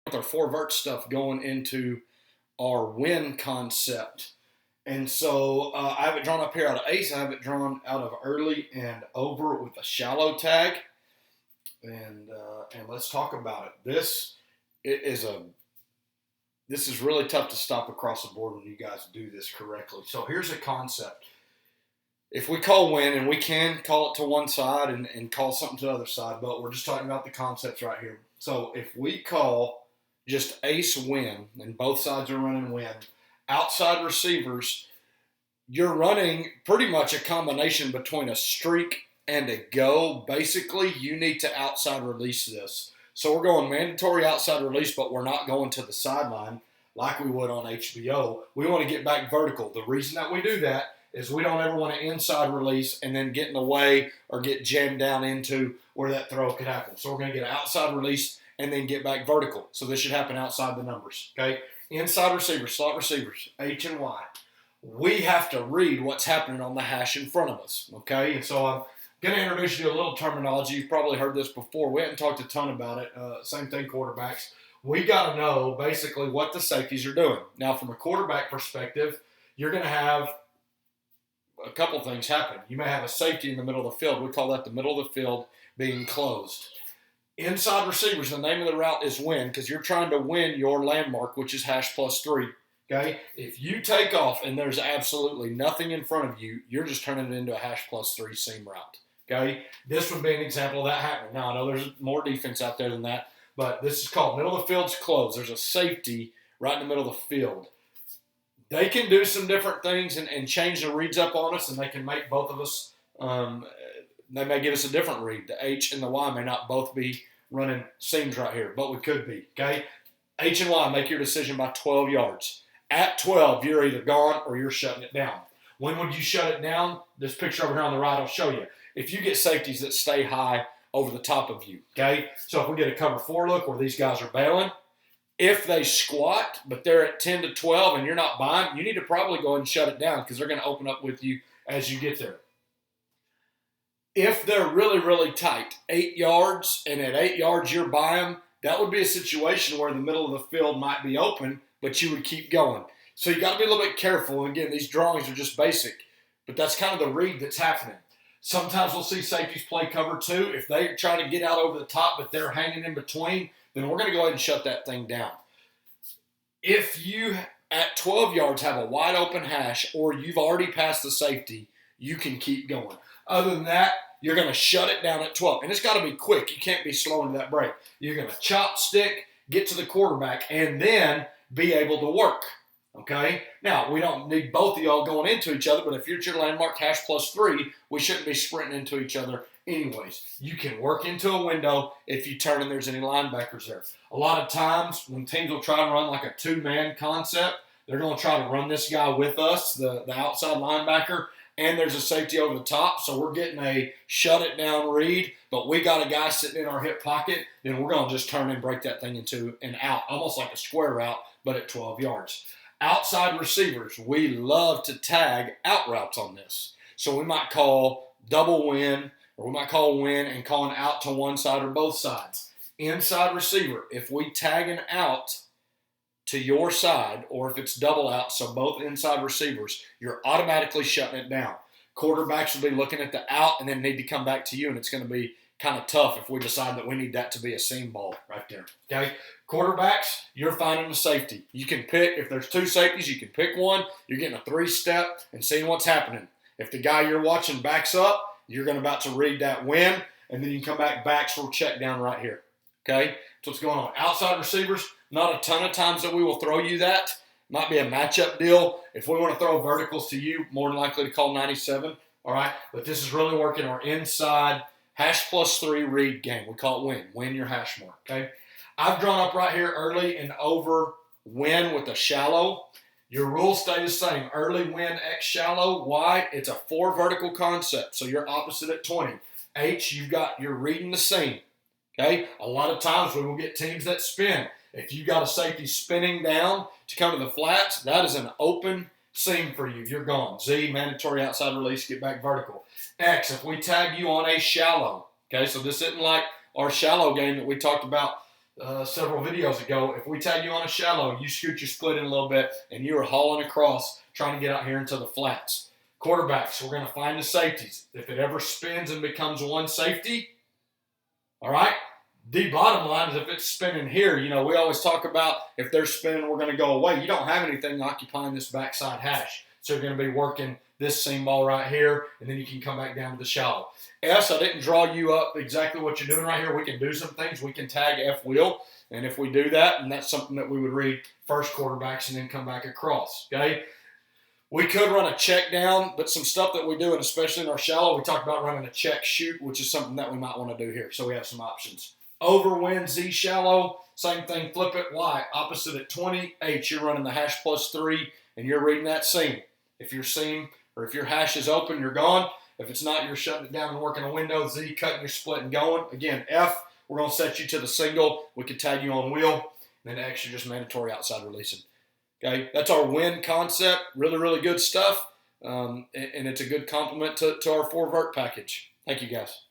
with our four vert stuff going into our win concept. And so I have it drawn up here out of ace. I have it drawn out of early and over with a shallow tag. And let's talk about it. This is really tough to stop across the board when you guys do this correctly. So here's a concept. If we call win, and we can call it to one side and call something to the other side, but we're just talking about the concepts right here. So if we call just ace win, and both sides are running win, outside receivers, you're running pretty much a combination between a streak and a go. Basically, you need to outside release this. So we're going mandatory outside release, but we're not going to the sideline like we would on HBO. We want to get back vertical. The reason that we do that is we don't ever want to inside release and then get in the way or get jammed down into where that throw could happen. So we're going to get an outside release and then get back vertical. So this should happen outside the numbers, okay? Inside receivers, slot receivers, H and Y. We have to read what's happening on the hash in front of us, okay? And so I'm going to introduce you to a little terminology. You've probably heard this before. We haven't talked a ton about it. Same thing, quarterbacks. We got to know basically what the safeties are doing. Now, from a quarterback perspective, you're going to have a couple things happen. You may have a safety in the middle of the field. We call that the middle of the field being closed. Inside receivers, the name of the route is win because you're trying to win your landmark, which is hash plus 3. Okay? If you take off and there's absolutely nothing in front of you, you're just turning it into a hash plus 3 seam route. Okay? This would be an example of that happening. Now, I know there's more defense out there than that, but this is called middle of the field's closed. There's a safety right in the middle of the field. They can do some different things and change the reads up on us, and they can make both of us, they may give us a different read. The H and the Y may not both be running seams right here, but we could be, okay? H and Y, make your decision by 12 yards. At 12, you're either gone or you're shutting it down. When would you shut it down? This picture over here on the right will show you. If you get safeties that stay high over the top of you, okay? So if we get a cover 4 look where these guys are bailing, if they squat, but they're at 10 to 12 and you're not buying, you need to probably go ahead and shut it down because they're going to open up with you as you get there. If they're really, really tight, 8 yards, and at 8 yards you're buying, that would be a situation where the middle of the field might be open, but you would keep going. So you got to be a little bit careful. And again, these drawings are just basic, but that's kind of the read that's happening. Sometimes we'll see safeties play cover 2. If they're trying to get out over the top, but they're hanging in between, then we're going to go ahead and shut that thing down. If you, at 12 yards, have a wide open hash or you've already passed the safety, you can keep going. Other than that, you're going to shut it down at 12. And it's got to be quick. You can't be slow into that break. You're going to chop stick, get to the quarterback, and then be able to work. Okay? Now, we don't need both of y'all going into each other, but if you're at your landmark hash plus 3, we shouldn't be sprinting into each other anyways. You can work into a window if you turn and there's any linebackers there. A lot of times when teams will try to run like a 2-man concept, they're going to try to run this guy with us, the outside linebacker, and there's a safety over the top, so we're getting a shut-it-down read, but we got a guy sitting in our hip pocket, then we're going to just turn and break that thing into an out, almost like a square route, but at 12 yards. Outside receivers, we love to tag out routes on this. So we might call double win, or we might call win and call an out to one side or both sides. Inside receiver, if we tag an out to your side, or if it's double out, so both inside receivers, you're automatically shutting it down. Quarterbacks will be looking at the out and then need to come back to you, and it's going to be kind of tough if we decide that we need that to be a seam ball right there. Okay? Quarterbacks, you're finding a safety. You can pick, if there's 2 safeties, you can pick one. You're getting a 3-step and seeing what's happening. If the guy you're watching backs up, you're going to about to read that win, and then you can come back backs for check down right here. Okay? That's what's going on. Outside receivers, not a ton of times that we will throw you that. Might be a matchup deal. If we want to throw verticals to you, more than likely to call 97. All right? But this is really working our inside hash plus 3 read game. We call it win. Win your hash mark. Okay? I've drawn up right here early and over win with a shallow. Your rules stay the same. Early win X shallow. Y, it's a 4 vertical concept. So you're opposite at 20. H, you're reading the seam. Okay? A lot of times we will get teams that spin. If you got a safety spinning down to come to the flats, that is an open seam for you. You're gone. Z, mandatory outside release, get back vertical. X, if we tag you on a shallow. Okay, so this isn't like our shallow game that we talked about several videos ago, if we tag you on a shallow, you scoot your split in a little bit, and you are hauling across trying to get out here into the flats. Quarterbacks, we're going to find the safeties. If it ever spins and becomes one safety, all right, the bottom line is if it's spinning here, you know, we always talk about if they're spinning, we're going to go away. You don't have anything occupying this backside hash. So you're going to be working this seam ball right here, and then you can come back down to the shallow. S, I didn't draw you up exactly what you're doing right here. We can do some things. We can tag F wheel, and if we do that, and that's something that we would read first quarterbacks and then come back across, okay? We could run a check down, but some stuff that we do, and especially in our shallow, we talked about running a check shoot, which is something that we might want to do here. So we have some options. Overwind Z shallow, same thing, flip it Y, opposite at 20. H, you're running the hash plus 3, and you're reading that seam. If your seam or if your hash is open, you're gone. If it's not, you're shutting it down and working a window. Z, cutting your split and going. Again, F, we're going to set you to the single. We can tag you on wheel. And then X, you're just mandatory outside releasing. Okay, that's our wind concept. Really, really good stuff. And it's a good complement to our 4 vert package. Thank you, guys.